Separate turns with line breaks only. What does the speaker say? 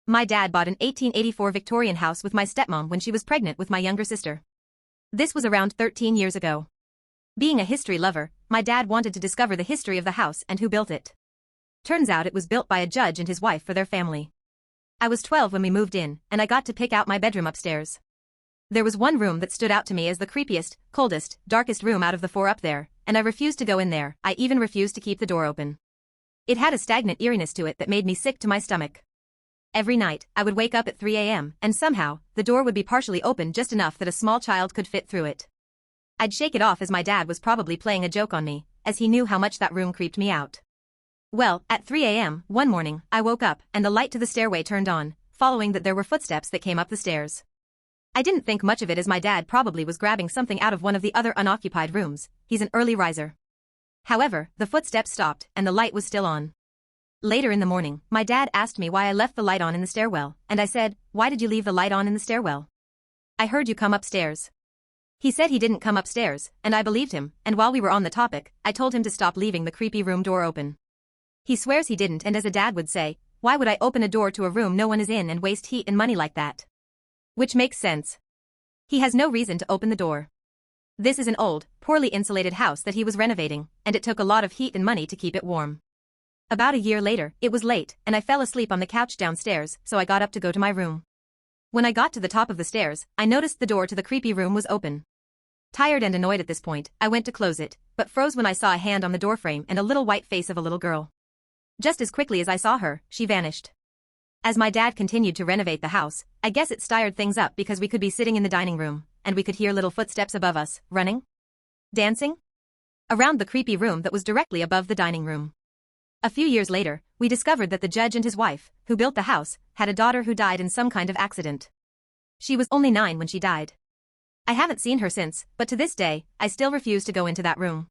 My dad bought an 1884 Victorian house with my stepmom when she was pregnant with my younger sister. This was around 13 years ago. Being a history lover, my dad wanted to discover the history of the house and who built it. Turns out it was built by a judge and his wife for their family. I was 12 when we moved in, and I got to pick out my bedroom upstairs. There was one room that stood out to me as the creepiest, coldest, darkest room out of the 4 up there, and I refused to go in there. I even refused to keep the door open. It had a stagnant eeriness to it that made me sick to my stomach. Every night, I would wake up at 3 a.m., and somehow, the door would be partially open just enough that a small child could fit through it. I'd shake it off as my dad was probably playing a joke on me, as he knew how much that room creeped me out. Well, at 3 a.m., one morning, I woke up, and the light to the stairway turned on, following that there were footsteps that came up the stairs. I didn't think much of it as my dad probably was grabbing something out of one of the other unoccupied rooms. He's an early riser. However, the footsteps stopped, and the light was still on. Later in the morning, my dad asked me why I left the light on in the stairwell, and I said, "Why did you leave the light on in the stairwell? I heard you come upstairs." He said he didn't come upstairs, and I believed him, and while we were on the topic, I told him to stop leaving the creepy room door open. He swears he didn't, and as a dad would say, why would I open a door to a room no one is in and waste heat and money like that? Which makes sense. He has no reason to open the door. This is an old, poorly insulated house that he was renovating, and it took a lot of heat and money to keep it warm. About a year later, it was late, and I fell asleep on the couch downstairs, so I got up to go to my room. When I got to the top of the stairs, I noticed the door to the creepy room was open. Tired and annoyed at this point, I went to close it, but froze when I saw a hand on the doorframe and a little white face of a little girl. Just as quickly as I saw her, she vanished. As my dad continued to renovate the house, I guess it stirred things up because we could be sitting in the dining room, and we could hear little footsteps above us, running? Dancing? Around the creepy room that was directly above the dining room. A few years later, we discovered that the judge and his wife, who built the house, had a daughter who died in some kind of accident. She was only 9 when she died. I haven't seen her since, but to this day, I still refuse to go into that room.